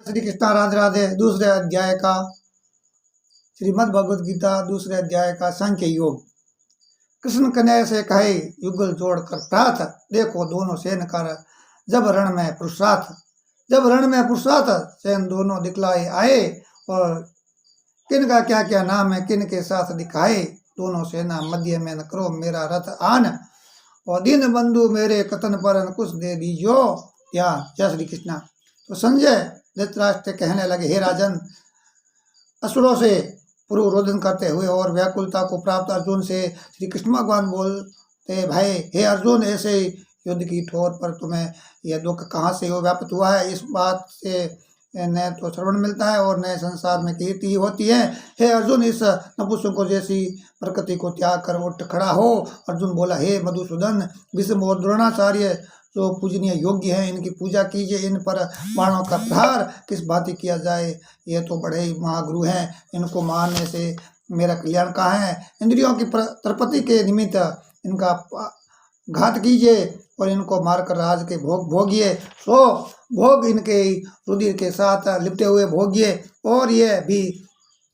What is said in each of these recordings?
श्री कृष्णा राधे राधे। दूसरे अध्याय का श्रीमद् भगवद गीता दूसरे अध्याय का सांख्य योग। कृष्ण कन्हैया से कहे युगल जोड़कर प्राथ, देखो दोनों सेन कर जब रण में पुरुषार्थ। जब रण में पुरुषार्थ सेन दोनों दिखलाए आए, और किन का क्या क्या नाम है किन के साथ दिखाए। दोनों सेना मध्य में न करो मेरा रथ आन, और दीन बंधु मेरे कथन पर अंकुश दे दीजो या। जय श्री कृष्णा। तो संजय धृतराष्ट्र कहने लगे, हे राजन, असुरों से पूर्व रोदन करते हुए और व्याकुलता को प्राप्त अर्जुन से श्री कृष्ण भगवान बोलते, भाई हे अर्जुन, ऐसे युद्ध की ठोर पर तुम्हें यह दुख कहाँ से हो व्याप्त हुआ है। इस बात से न तो श्रवण मिलता है और न संसार में कीर्ति ही होती है। हे अर्जुन, इस नपुंसकों जैसी प्रकृति को त्याग कर उठ खड़ा हो। अर्जुन बोला, हे मधुसूदन, भीष्म और द्रोणाचार्य जो पूजनीय योग्य हैं, इनकी पूजा कीजिए। इन पर बाणों का प्रहार किस भांति किया जाए, ये तो बड़े ही महागुरु हैं। इनको मारने से मेरा कल्याण कहाँ है। इंद्रियों की तृप्ति के निमित्त इनका घात कीजिए और इनको मारकर राज के भोग भोगिए। सो भोग इनके रुधिर के साथ लिपटे हुए भोगिए, और ये भी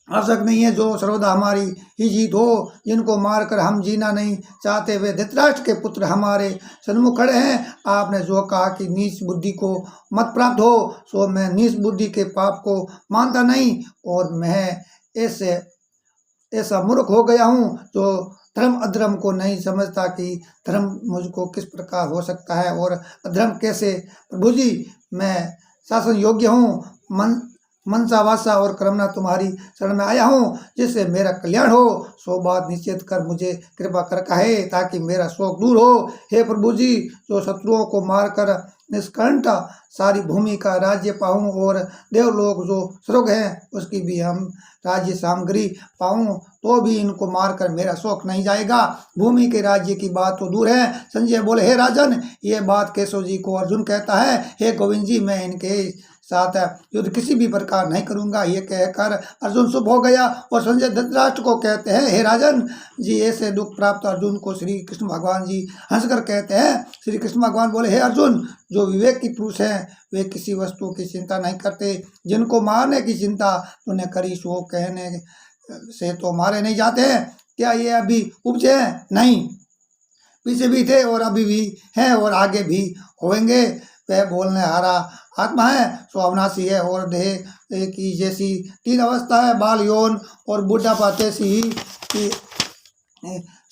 आवश्यक नहीं है जो सर्वदा हमारी ही जीत हो। जिनको मारकर हम जीना नहीं चाहते, वे धृतराष्ट्र के पुत्र हमारे सन्मुख खड़े हैं। आपने जो कहा कि नीच बुद्धि को मत प्राप्त हो, सो मैं नीच बुद्धि के पाप को मानता नहीं, और मैं ऐसा मूर्ख हो गया हूँ जो धर्म अधर्म को नहीं समझता कि धर्म मुझको किस प्रकार हो सकता है और अधर्म कैसे। प्रभु जी, मैं शासन योग्य हूँ। मनसा वासा और कर्मना तुम्हारी शरण में आया हूँ, जिससे मेरा कल्याण हो। सो बात निश्चित कर मुझे कृपा कर कहे, ताकि मेरा शोक दूर हो। हे प्रभु जी, जो शत्रुओं को मारकर निष्कंठ सारी भूमि का राज्य पाऊँ, और देवलोक जो स्वर्ग है उसकी भी हम राज्य सामग्री पाऊँ, तो भी इनको मारकर मेरा शोक नहीं जाएगा। भूमि के राज्य की बात तो दूर है। संजय बोले, हे राजन, ये बात केशव जी को अर्जुन कहता है। हे गोविंद जी, मैं इनके साथ युद्ध किसी भी प्रकार नहीं करूंगा। ये कहकर अर्जुन चुप हो गया, और संजय धृतराष्ट्र को कहते हैं, हे राजन जी, ऐसे दुख प्राप्त अर्जुन को श्री कृष्ण भगवान जी हंसकर कहते हैं। श्री कृष्ण भगवान बोले, हे अर्जुन, जो विवेक की पुरुष हैं वे किसी वस्तु की चिंता नहीं करते। जिनको मारने की चिंता तूने करी, सो कहने से तो मारे नहीं जाते हैं। क्या ये अभी उपजे हैं? नहीं, पीछे भी थे और अभी भी हैं और आगे भी होंगे। वह बोलने हारा आत्मा है, सो अविनाशी है, और देह की जैसी तीन अवस्था है, बाल यौन और बुढ़ापा जैसी ही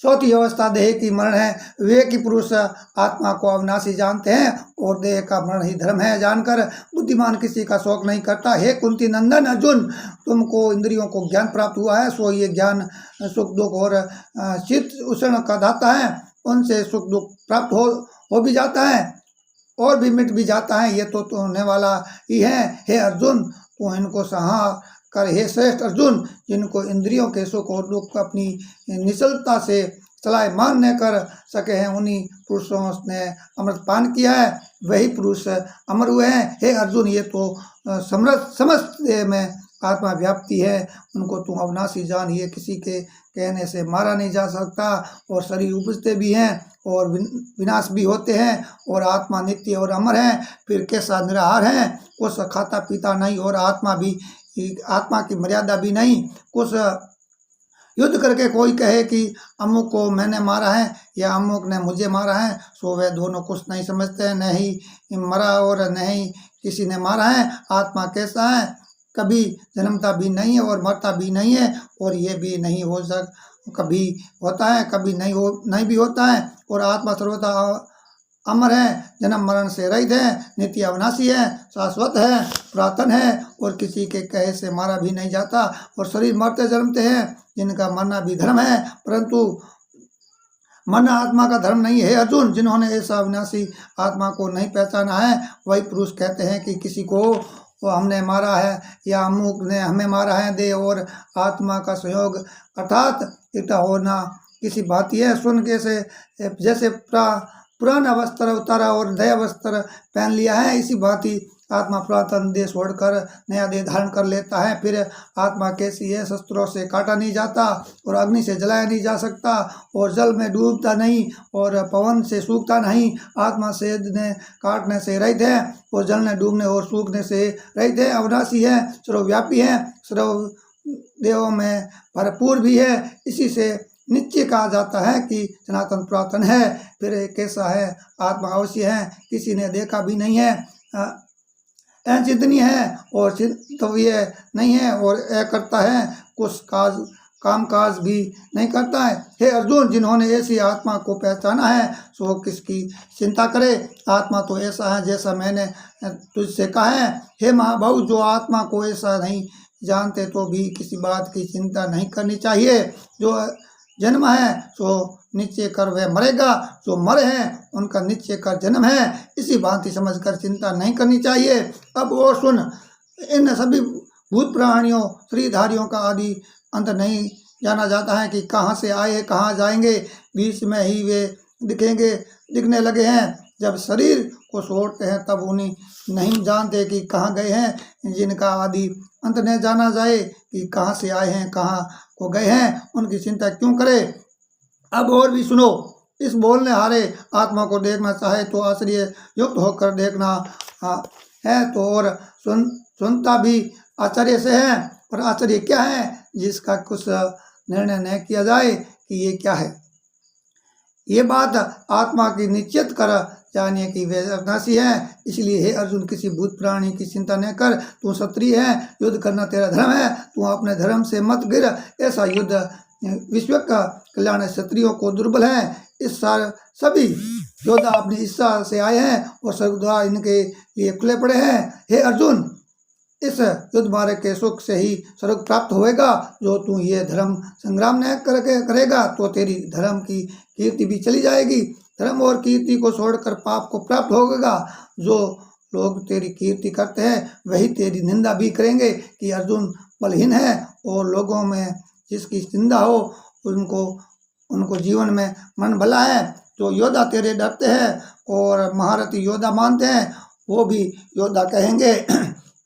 चौथी अवस्था देह की मरण है। वे की पुरुष आत्मा को अविनाशी जानते हैं, और देह का मरण ही धर्म है जानकर बुद्धिमान किसी का शोक नहीं करता। हे कुंती नंदन अर्जुन, तुमको इंद्रियों को ज्ञान प्राप्त हुआ है, सो ये ज्ञान सुख दुख और चित्त उष्ण का दाता है। उनसे सुख दुख प्राप्त हो भी जाता है और भी मिट भी जाता है। ये तो होने वाला ही है। हे अर्जुन, तो इनको सहा कर, हे श्रेष्ठ अर्जुन, जिनको इंद्रियों के सुख और दुख अपनी निश्चलता से चलाए मान न कर सके हैं, उन्हीं पुरुषों ने अमृत पान किया है, वही पुरुष अमर हुए हैं। हे अर्जुन, ये तो समस्त देह में आत्मा व्याप्ति है, उनको तुम अविनाशी जान। ये किसी के कहने से मारा नहीं जा सकता, और शरीर उपजते भी हैं और विनाश भी होते हैं, और आत्मा नित्य और अमर है। फिर कैसा निराहार है, कुछ खाता पीता नहीं, और आत्मा की मर्यादा भी नहीं। कुछ युद्ध करके कोई कहे कि अमुक को मैंने मारा है या अमुक ने मुझे मारा है, सो वे दोनों कुछ नहीं समझते हैं। न ही मरा और न ही किसी ने मारा है। आत्मा कैसा है, कभी जन्मता भी नहीं है और मरता भी नहीं है, और ये भी नहीं हो कभी होता है, कभी नहीं भी होता है। और आत्मा सर्वथा अमर है, जन्म मरण से रहित है, नित्य अविनाशी है, शाश्वत है, पुरातन है, और किसी के कहे से मारा भी नहीं जाता। और शरीर मरते जन्मते हैं, जिनका मरना भी धर्म है, परंतु मरना आत्मा का धर्म नहीं है। अर्जुन, जिन्होंने ऐसा अविनाशी आत्मा को नहीं पहचाना है, वही पुरुष कहते हैं कि किसी को वो हमने मारा है या अमुक ने हमें मारा है। देह और आत्मा का संयोग अर्थात एकता होना किसी भांति है। सुन के से जैसे पुराना वस्त्र उतारा और नया वस्त्र पहन लिया है, इसी भांति आत्मा पुरातन देह छोड़कर नया देह धारण कर लेता है। फिर आत्मा कैसी है, शस्त्रों से काटा नहीं जाता और अग्नि से जलाया नहीं जा सकता और जल में डूबता नहीं और पवन से सूखता नहीं। आत्मा सेधने काटने से रहित है और जलने डूबने और सूखने से रहित है। अविनाशी है, सर्वव्यापी है, सर्व देवों में भरपूर भी है। इसी से निश्चय कहा जाता है कि सनातन पुरातन है। फिर कैसा है, आत्मा अवश्य है, किसी ने देखा भी नहीं है, अचिंतनीय है और चिंतव्य नहीं है और करता है, कुछ काम काज भी नहीं करता है। हे अर्जुन, जिन्होंने ऐसी आत्मा को पहचाना है सो किसकी चिंता करे। आत्मा तो ऐसा है जैसा मैंने तुझसे कहा है। हे महाभाव, जो आत्मा को ऐसा नहीं जानते तो भी किसी बात की चिंता नहीं करनी चाहिए। जो जन्म है सो निश्चय कर वह मरेगा, जो मरे हैं उनका निश्चय कर जन्म है। इसी भांति समझकर चिंता नहीं करनी चाहिए। अब और सुन, इन सभी भूत प्राणियों श्रीधारियों का आदि अंत नहीं जाना जाता है कि कहाँ से आए कहाँ जाएंगे, बीच में ही वे दिखने लगे हैं। जब शरीर को छोड़ते हैं तब उन्हें नहीं जानते कि कहाँ गए हैं। जिनका आदि अंत न जाना जाए कि कहाँ से आए हैं कहाँ को गए हैं, उनकी चिंता क्यों करे। अब और भी सुनो, इस बोलने हारे आत्मा को देखना चाहे तो आश्चर्य युक्त होकर देखना है तो और सुनता भी आश्चर्य से है। पर आश्चर्य क्या है जिसका कुछ निर्णय न किया जाए कि ये क्या है। ये बात आत्मा की निश्चित कर जानिए कि वे अविनाशी है। इसलिए हे अर्जुन, किसी भूत प्राणी की चिंता न कर। तू क्षत्रिय है, युद्ध करना तेरा धर्म है, तू अपने धर्म से मत गिर। ऐसा युद्ध विश्व का कल्याण क्षत्रियों को दुर्बल है। इस सार सभी योद्धा अपनी इच्छा से आए हैं और स्वर्ग द्वार इनके लिए खुले पड़े हैं। हे अर्जुन, इस युद्ध मार्ग के सुख से ही स्वर्ग प्राप्त होएगा। जो तू ये धर्म संग्राम न करके करेगा तो तेरी धर्म की कीर्ति भी चली जाएगी। धर्म और कीर्ति को छोड़कर पाप को प्राप्त होगा। जो लोग तेरी कीर्ति करते हैं वही तेरी निंदा भी करेंगे कि अर्जुन बलहीन है, और लोगों में जिसकी निंदा हो उनको जीवन में मन भला है। जो योद्धा तेरे डरते हैं और महारथी योद्धा मानते हैं वो भी योद्धा कहेंगे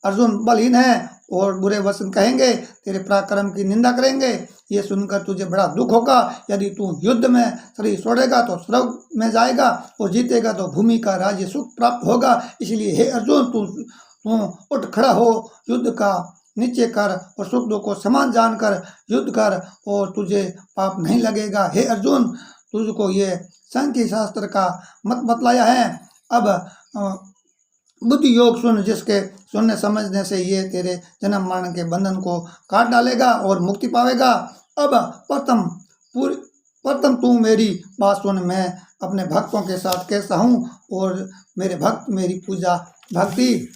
अर्जुन बलहीन है और बुरे वचन कहेंगे, तेरे पराक्रम की निंदा करेंगे। ये सुनकर तुझे बड़ा दुख होगा। यदि तू युद्ध में शरीर छोड़ेगा तो स्वर्ग में जाएगा और जीतेगा तो भूमि का राज्य सुख प्राप्त होगा। इसलिए हे अर्जुन, तू उठ खड़ा हो, युद्ध का निश्चय कर और सुख दुख को समान जानकर युद्ध कर और तुझे पाप नहीं लगेगा। हे अर्जुन, तुझको ये सांख्य शास्त्र का मत बतलाया है। अब बुद्धि योग सुन, जिसके सुनने समझने से ये तेरे जन्म मरण के बंधन को काट डालेगा और मुक्ति पावेगा। अब प्रथम तू मेरी बात सुन। मैं अपने भक्तों के साथ कैसा हूँ और मेरे भक्त मेरी पूजा भक्ति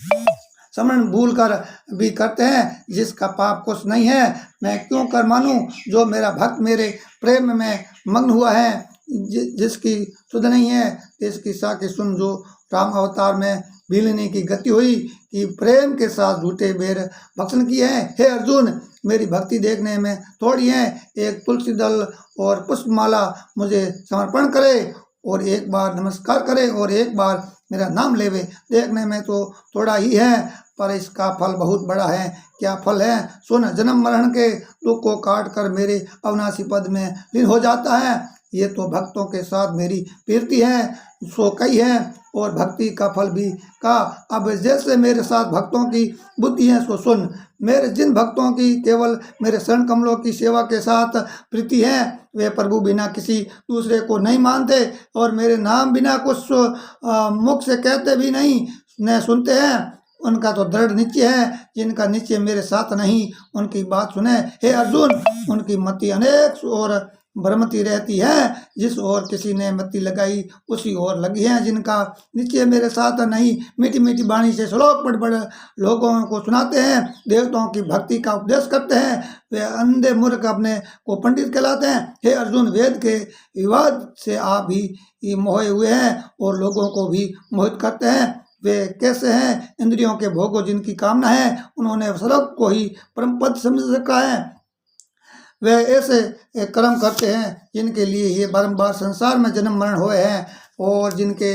समरण भूल कर भी करते हैं। जिसका पाप कुछ नहीं है मैं क्यों कर मानूं। जो मेरा भक्त मेरे प्रेम में मग्न हुआ है, जिसकी सुध नहीं है इसकी साखी सुन। जो राम अवतार में भीलने की गति हुई कि प्रेम के साथ झूठे बेर भक्षण किए हैं। हे अर्जुन, मेरी भक्ति देखने में थोड़ी है। एक तुलसी दल और पुष्पमाला मुझे समर्पण करे और एक बार नमस्कार करे और एक बार मेरा नाम लेवे। देखने में तो थोड़ा ही है पर इसका फल बहुत बड़ा है। क्या फल है सुन। जन्म मरण के दुख को काट कर मेरे अविनाशी पद में लीन हो जाता है। ये तो भक्तों के साथ मेरी प्रीति है सो कही है और भक्ति का फल भी का। अब जैसे मेरे साथ भक्तों की बुद्धि है सो सुन। मेरे जिन भक्तों की केवल मेरे शरण कमलों की सेवा के साथ प्रीति है, वे प्रभु बिना किसी दूसरे को नहीं मानते और मेरे नाम बिना कुछ मुख से कहते भी नहीं न सुनते हैं। उनका तो दृढ़ निश्चय है। जिनका निश्चय मेरे साथ नहीं उनकी बात सुने। हे अर्जुन, उनकी मति अनेक और भ्रमती रहती है। जिस ओर किसी ने मति लगाई उसी ओर लगी है। जिनका निश्चय मेरे साथ नहीं मीठी मीठी वाणी से श्लोक पढ़ पढ़ लोगों को सुनाते हैं, देवताओं की भक्ति का उपदेश करते हैं, वे अंधे मूर्ख अपने को पंडित कहलाते हैं। हे अर्जुन, वेद के विवाद से आप ही मोहे हुए हैं और लोगों को भी मोहित करते हैं। वे कैसे हैं? इंद्रियों के भोगों जिनकी कामना है, उन्होंने स्वर्ग को ही परम पद समझ रखा है। वे ऐसे कर्म करते हैं जिनके लिए ये बारंबार संसार में जन्म मरण हुए हैं। और जिनके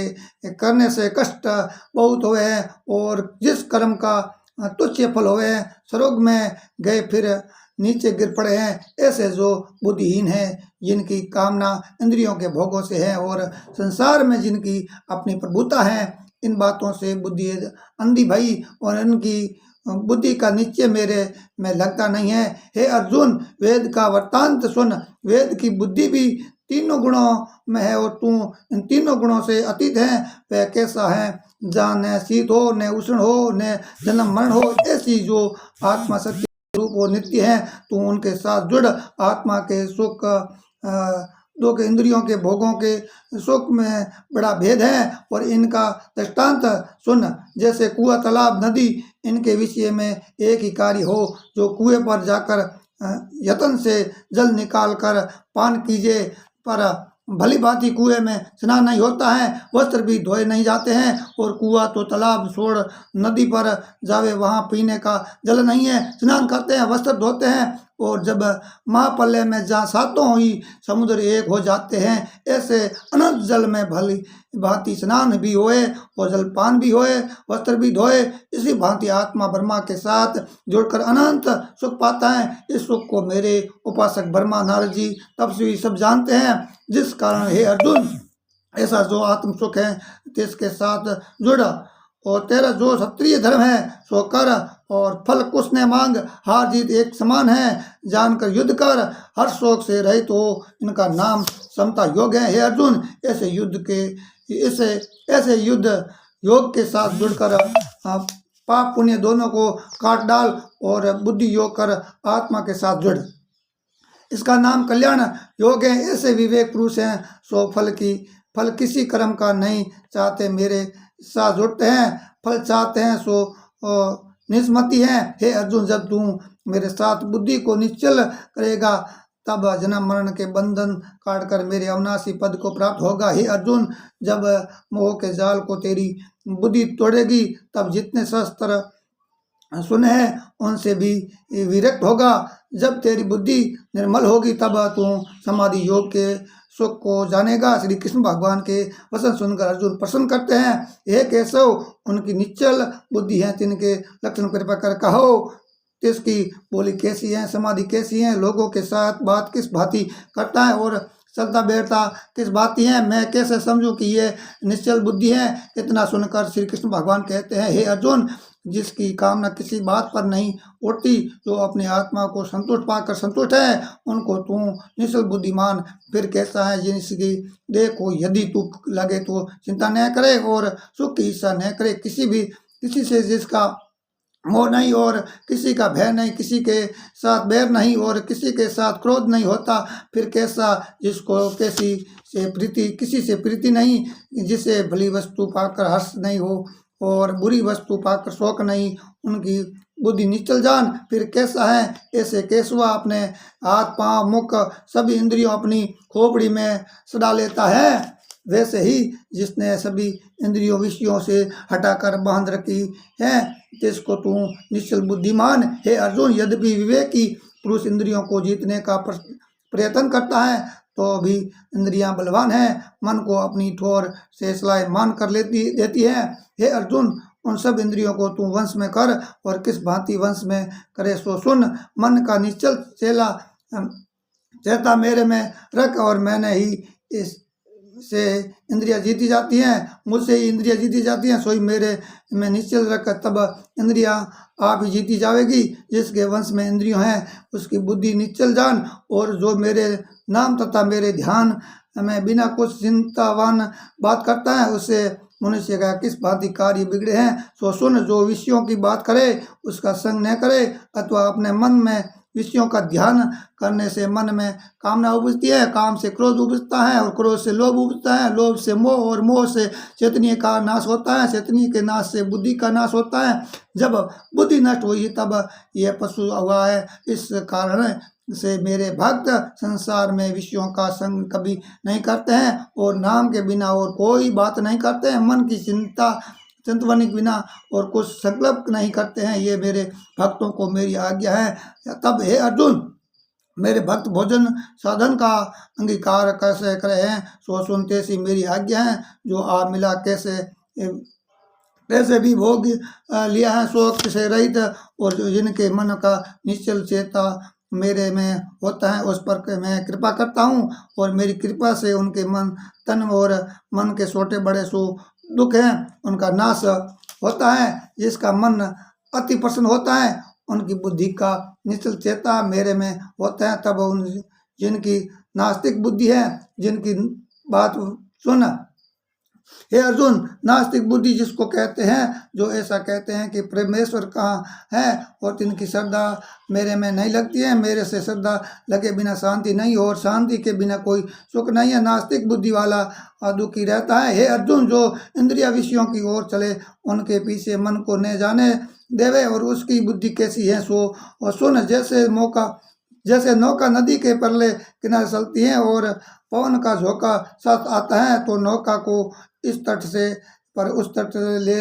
करने से कष्ट बहुत हुए हैं और जिस कर्म का तुच्छ फल हुए हैं, स्वर्ग में गए फिर नीचे गिर पड़े हैं। ऐसे जो बुद्धिहीन हैं, जिनकी कामना इंद्रियों के भोगों से है और संसार में जिनकी अपनी प्रभुता है, इन बातों से बुद्धि अंधी भई और इनकी बुद्धि का निश्चय मेरे में लगता नहीं है। हे अर्जुन, वेद का वृत्तांत सुन। वेद की बुद्धि भी तीनों गुणों में है और तू इन तीनों गुणों से अतीत है। वह कैसा है, जहाँ न शीत हो, न उष्ण हो, न जन्म मरण हो, ऐसी जो आत्मा सत्य रूप और नित्य है, तू उनके साथ जुड़। आत्मा के सुख दो के इंद्रियों के भोगों के सुख में बड़ा भेद है और इनका दृष्टांत सुन। जैसे कुआं, तालाब, नदी, इनके विषय में एक ही कार्य हो। जो कुएं पर जाकर यत्न से जल निकाल कर पान कीजिए, पर भली भांति कुएं में स्नान नहीं होता है, वस्त्र भी धोए नहीं जाते हैं। और कुआं तो तालाब छोड़ नदी पर जावे, वहाँ पीने का जल नहीं है, स्नान करते हैं, वस्त्र धोते हैं। और जब महाप्रलय में जहाँ सातों ही समुद्र एक हो जाते हैं, ऐसे अनंत जल में भली भांति स्नान भी होए और जलपान भी होए, वस्त्र भी धोए। इसी भांति आत्मा ब्रह्मा के साथ जुड़कर अनंत सुख पाता है। इस सुख को मेरे उपासक ब्रह्मा, नारद जी, तपस्वी सब जानते हैं। जिस कारण हे अर्जुन, ऐसा जो आत्म सुख है जिसके साथ जुड़ा, और तेरा जो क्षत्रिय धर्म है सो कर, और फल कुछ न मांग, हार जीत एक समान है, जानकर युद्ध कर, हर शोक से रहित हो, इनका नाम समता योग है। हे अर्जुन, ऐसे युद्ध योग के साथ जुड़कर पाप पुण्य दोनों को काट डाल और बुद्धि योग कर आत्मा के साथ जुड़। इसका नाम कल्याण योग है। ऐसे विवेक पुरुष हैं सो फल किसी कर्म का नहीं चाहते, मेरे साथ जुड़ते हैं। फल चाहते हैं सो निष्मति है। हे अर्जुन, जब तू मेरे साथ बुद्धि को निश्चल करेगा, तब जन्म मरण के बंधन काटकर मेरे अविनाशी पद को प्राप्त होगा। हे अर्जुन, जब मोह के जाल को तेरी बुद्धि तोड़ेगी, तब जितने शस्त्र सुने हैं उनसे भी विरक्त होगा। जब तेरी बुद्धि निर्मल होगी, तब तू समाधि योग के सुख को जानेगा। श्री कृष्ण भगवान के वचन सुनकर अर्जुन प्रश्न करते हैं, हे केशव, उनकी निश्चल बुद्धि है, तिनके लक्षण कृपा कर कहो। तिसकी बोली कैसी है, समाधि कैसी है, लोगों के साथ बात किस भांति करता है और चलता बैठता किस भांति है, मैं कैसे समझूं कि ये निश्चल बुद्धि है। इतना सुनकर श्री कृष्ण भगवान कहते हैं, हे अर्जुन, जिसकी कामना किसी बात पर नहीं उठती, जो अपनी आत्मा को संतुष्ट पाकर संतुष्ट है, उनको तू निश्चल बुद्धिमान फिर कैसा है। जिसकी देह को यदि तू लगे तो चिंता न करे और सुख की इच्छा न करे, किसी से जिसका मोह नहीं और किसी का भय नहीं, किसी के साथ बैर नहीं और किसी के साथ क्रोध नहीं होता, फिर कैसा जिसको किसी से प्रीति नहीं, जिसे भली वस्तु पाकर हर्ष नहीं हो और बुरी वस्तु पाकर शोक नहीं, उनकी बुद्धि निश्चल जान फिर कैसा है। ऐसे केशवा अपने हाथ, पांव, मुख सभी इंद्रियों अपनी खोपड़ी में सदा लेता है, वैसे ही जिसने सभी इंद्रियों विषयों से हटाकर बांध रखी है, जिसको तू निश्चल बुद्धिमान। हे अर्जुन, यद्यपि विवेकी पुरुष इंद्रियों को जीतने का प्रयत्न करता है, तो भी इंद्रियां बलवान है, मन को अपनी ठोर से सलायमान कर देती है। हे अर्जुन, उन सब इंद्रियों को तू वंश में कर, और किस भांति वंश में करे सो सुन। मन का निश्चल चेता मेरे में रख, और मैंने ही से इंद्रियां जीती जाती हैं, मुझसे ही इंद्रियां जीती जाती हैं, सोई मेरे में निश्चल रख, तब इंद्रियां आप ही जीती जाएगी। जिसके वंश में इंद्रियों हैं उसकी बुद्धि निश्चल जान, और जो मेरे नाम तथा मेरे ध्यान में बिना कुछ चिंतावान बात करता है, उससे मनुष्य का किस भांति कार्य बिगड़े हैं सो सुन। जो विषयों की बात करे उसका संग न करे, अथवा अपने मन में विषयों का ध्यान करने से मन में कामना उपजती है, काम से क्रोध उपजता है, और क्रोध से लोभ उपजता है, लोभ से मोह, और मोह से चैतन्य का नाश होता है, चैतन्य के नाश से बुद्धि का नाश होता है। जब बुद्धि नष्ट हुई तब यह पशु हुआ है। इस कारण से मेरे भक्त संसार में विषयों का संग कभी नहीं करते हैं, और नाम के बिना और कोई बात नहीं करते हैं, मन की चिंतवन के बिना और कुछ संकल्प नहीं करते हैं। ये मेरे भक्तों को मेरी आज्ञा है। तब हे अर्जुन, मेरे भक्त भोजन साधन का अंगीकार कैसे करे हैं, सो सुनते सी मेरी आज्ञा है। जो आप मिला कैसे कैसे भी भोग लिया है, शोक से रहित, और जो जिनके मन का निश्चल चेता मेरे में होता है, उस पर मैं कृपा करता हूँ, और मेरी कृपा से उनके मन तन और मन के छोटे बड़े सो दुख हैं उनका नाश होता है। जिसका मन अति प्रसन्न होता है, उनकी बुद्धि का निश्चल चेता मेरे में होता है। तब उन जिनकी नास्तिक बुद्धि है, जिनकी बात सुन हे अर्जुन, नास्तिक बुद्धि जिसको कहते हैं, जो ऐसा कहते हैं कि परमेश्वर कहाँ है, और जिनकी श्रद्धा मेरे में नहीं लगती है, मेरे से श्रद्धा लगे बिना शांति नहीं हो, और शांति के बिना कोई सुख नहीं है। नास्तिक बुद्धि वाला दुखी रहता है। हे अर्जुन, जो इंद्रिया विषयों की ओर चले, उनके पीछे मन को न जाने देवे, और उसकी बुद्धि कैसी है सो और सुन। जैसे नौका नदी के परले किनारे चलती है, और पवन का झोंका साथ आता है, तो नौका को इस तट से पर उस तट से ले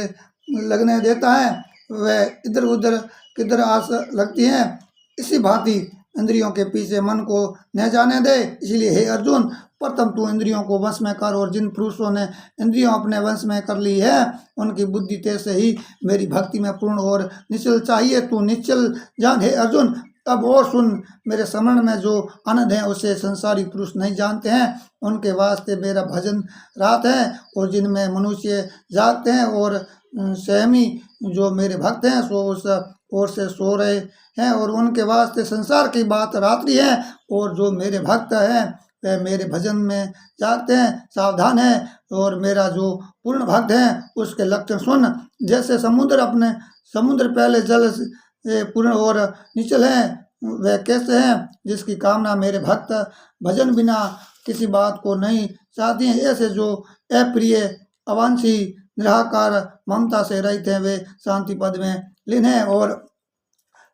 लगने देता है, वह इधर उधर किधर आस लगती है। इसी भांति इंद्रियों के पीछे मन को न जाने दे। इसलिए हे अर्जुन, प्रथम तू इंद्रियों को वश में कर, और जिन पुरुषों ने इंद्रियों अपने वश में कर ली है, उनकी बुद्धि तैसे ही मेरी भक्ति में पूर्ण और निश्चल चाहिए। तू निश्चल जान हे अर्जुन। अब और सुन, मेरे स्मरण में जो आनंद है, उसे संसारी पुरुष नहीं जानते हैं। उनके वास्ते मेरा भजन रात है, और जिनमें मनुष्य जागते हैं, और सहमी जो मेरे भक्त हैं, सो उस ओर से सो रहे हैं, और उनके वास्ते संसार की बात रात्रि है। और जो मेरे भक्त हैं, वह मेरे भजन में जागते हैं, सावधान है। और मेरा जो पूर्ण भक्त है, उसके लक्षण सुन। जैसे समुद्र पहले जल से पूर्ण और निश्चल है, वह कैसे हैं, जिसकी कामना मेरे भक्त भजन बिना किसी बात को नहीं चाहती हैं। ऐसे जो अप्रिय, अवांछी, निराकार, ममता से रहित हैं, वे शांति पद में लीन है, और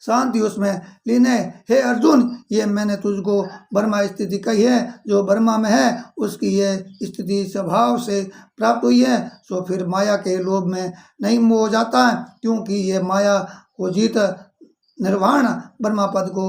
शांति उसमें लीन है। हे अर्जुन, ये मैंने तुझको ब्रह्मा स्थिति कही है। जो ब्रह्मा में है, उसकी ये स्थिति स्वभाव से प्राप्त हुई है। सो फिर माया के लोभ में नहीं मोह जाता है, क्योंकि ये माया को जीत निर्वाण ब्रह्मा पद को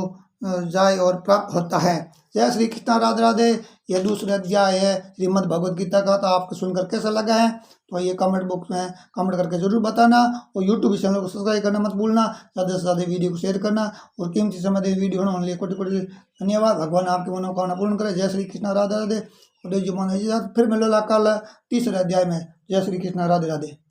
जाए और प्राप्त होता है। जय श्री कृष्ण, राधे राधे। यह दूसरा अध्याय है श्रीमद् भगवद गीता का। तो आपको सुनकर कैसा लगा है, तो ये कमेंट बॉक्स में कमेंट करके जरूर बताना, और यूट्यूब चैनल को सब्सक्राइब करना मत भूलना। ज़्यादा से ज़्यादा वीडियो को शेयर करना, और कीमती समय दे वीडियो होने लिए कोटि कोटि धन्यवाद। भगवान आपकी मनोकामना पूर्ण करे। जय श्री कृष्ण, राधे राधे। और फिर मिलो कल तीसरे अध्याय में। जय श्री कृष्ण, राधे राधे।